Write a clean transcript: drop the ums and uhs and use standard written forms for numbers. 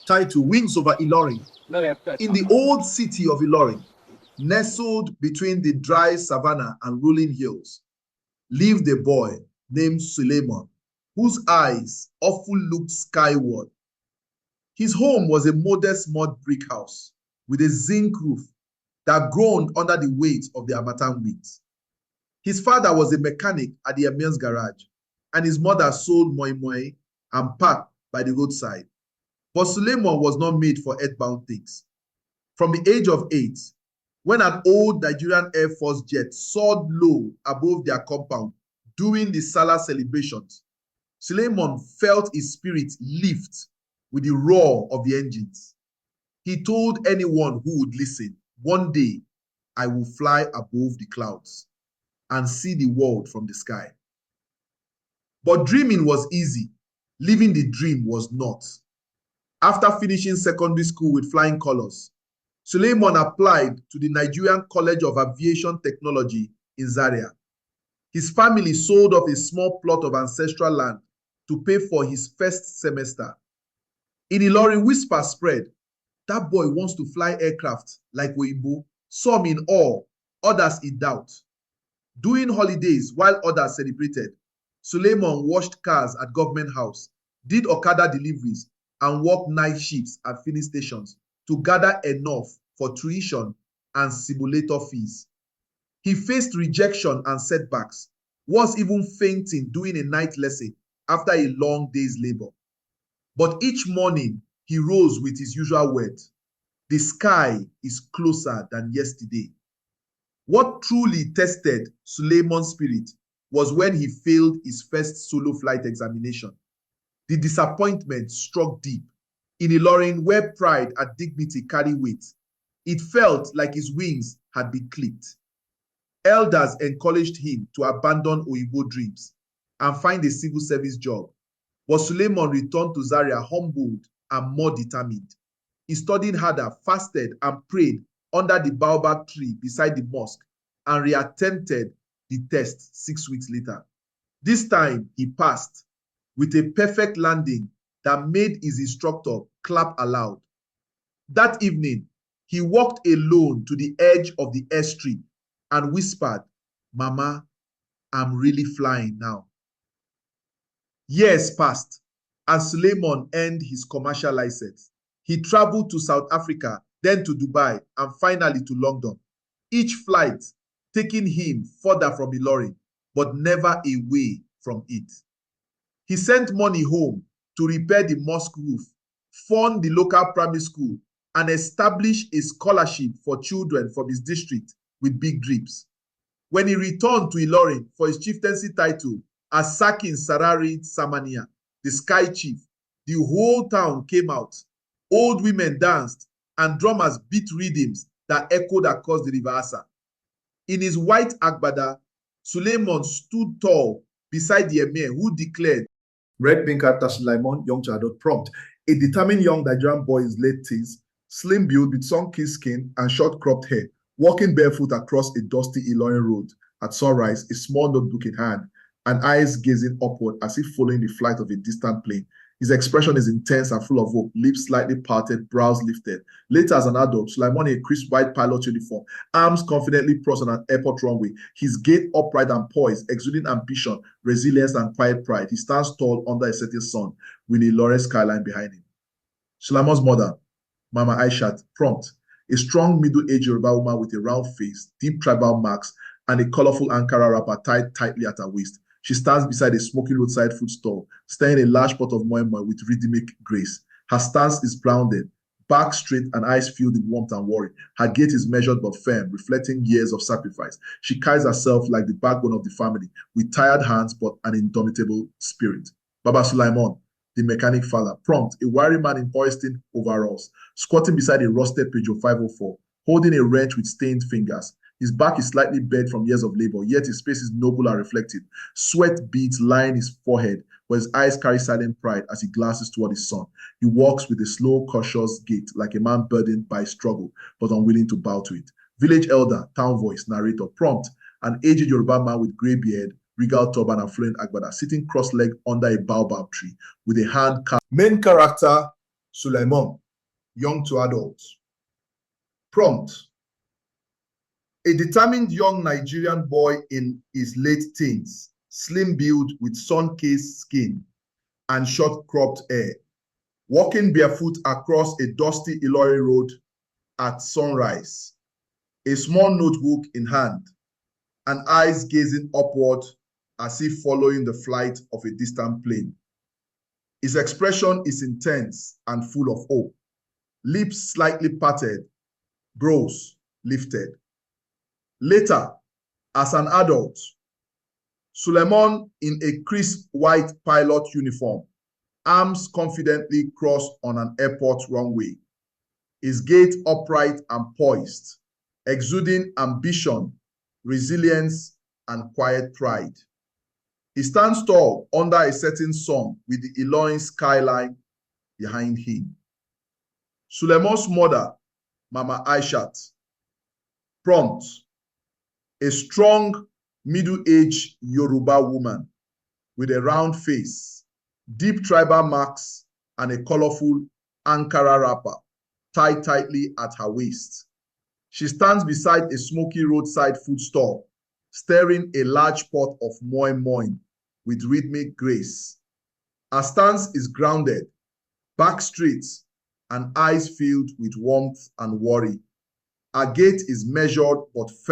Title: Wings Over Ilorin. In the old city of Ilorin, nestled between the dry savannah and rolling hills, lived a boy named Sulaimon, whose eyes often looked skyward. His home was a modest mud brick house with a zinc roof that groaned under the weight of the harmattan winds. His father was a mechanic at the emir's garage, and his mother sold moi moi and pap by the roadside. But Sulaimon was not made for earthbound things. From the age of 8, when an old Nigerian Air Force jet soared low above their compound during the Salah celebrations, Sulaimon felt his spirit lift with the roar of the engines. He told anyone who would listen, one day I will fly above the clouds and see the world from the sky. But dreaming was easy. Living the dream was not. After finishing secondary school with flying colors, Sulaimon applied to the Nigerian College of Aviation Technology in Zaria. His family sold off a small plot of ancestral land to pay for his first semester. In Ilorin, whispers spread, that boy wants to fly aircraft like Weibo, some in awe, others in doubt. During holidays, while others celebrated, Sulaimon washed cars at government house, did Okada deliveries, and worked night shifts at filling stations to gather enough for tuition and simulator fees. He faced rejection and setbacks, once even fainting during a night lesson after a long day's labor. But each morning, he rose with his usual words, the sky is closer than yesterday. What truly tested Sulaimon's spirit was when he failed his first solo flight examination. The disappointment struck deep. In Ilorin, where pride and dignity carry weight, it felt like his wings had been clipped. Elders encouraged him to abandon Oyibo dreams and find a civil service job. But Sulaimon returned to Zaria humbled and more determined. He studied harder, fasted, and prayed under the baobab tree beside the mosque and reattempted the test 6 weeks later. This time, he passed with a perfect landing that made his instructor clap aloud. That evening, he walked alone to the edge of the airstrip and whispered, Mama, I'm really flying now. Years passed, and Sulaimon earned his commercial license. He traveled to South Africa, then to Dubai, and finally to London. Each flight taking him further from Ilorin, but never away from it. He sent money home to repair the mosque roof, fund the local primary school, and establish a scholarship for children from his district with big dreams. When he returned to Ilorin for his chieftaincy title as Sakin Sarari Samania, the sky chief, the whole town came out. Old women danced, and drummers beat rhythms that echoed across the River Asa. In his white agbada, Sulaimon stood tall beside the emir, who declared, Red pink character Sulaimon, young childhood prompt. A determined young Nigerian boy in his late teens, slim build with sun-kissed skin and short cropped hair, walking barefoot across a dusty Ilorin road. At sunrise, a small notebook in hand, and eyes gazing upward as if following the flight of a distant plane. His expression is intense and full of hope, lips slightly parted, brows lifted. Later, as an adult, Sulaimon in a crisp white pilot uniform, arms confidently crossed on an airport runway, his gait upright and poised, exuding ambition, resilience, and quiet pride. He stands tall under a setting sun, with a Ilorin skyline behind him. Sulaimon's mother, Mama Aishat, prompt, a strong middle-aged Yoruba woman with a round face, deep tribal marks, and a colorful Ankara wrapper tied tightly at her waist. She stands beside a smoky roadside food stall, stirring a large pot of moi moi with rhythmic grace. Her stance is grounded, back straight and eyes filled with warmth and worry. Her gait is measured but firm, reflecting years of sacrifice. She carries herself like the backbone of the family, with tired hands but an indomitable spirit. Baba Sulaimon, the mechanic father, prompt, a wiry man in Holstein overalls, squatting beside a rusted Peugeot 504, holding a wrench with stained fingers. His back is slightly bent from years of labor, yet his face is noble and reflective. Sweat beads line his forehead, but his eyes carry silent pride as he glances toward his son. He walks with a slow, cautious gait, like a man burdened by struggle, but unwilling to bow to it. Village elder, town voice, narrator, prompt, an aged Yoruba man with grey beard, regal turban and flowing agbada, sitting cross-legged under a baobab tree with a hand cast. Main character, Sulaimon, young to adults. Prompt: a determined young Nigerian boy in his late teens, slim build with sun-kissed skin and short cropped hair, walking barefoot across a dusty Ilorin road at sunrise, a small notebook in hand, and eyes gazing upward as if following the flight of a distant plane. His expression is intense and full of hope, lips slightly parted, brows lifted. Later, as an adult, Sulaimon, in a crisp white pilot uniform, arms confidently crossed on an airport runway, his gait upright and poised, exuding ambition, resilience, and quiet pride. He stands tall under a certain sun with the Ilorin skyline behind him. Sulaimon's mother, Mama Aishat. Prompt: a strong, middle-aged Yoruba woman with a round face, deep tribal marks, and a colorful Ankara wrapper tied tightly at her waist. She stands beside a smoky roadside food stall, stirring a large pot of moi moi with rhythmic grace. Her stance is grounded, back straight, and eyes filled with warmth and worry. Her gait is measured but firm.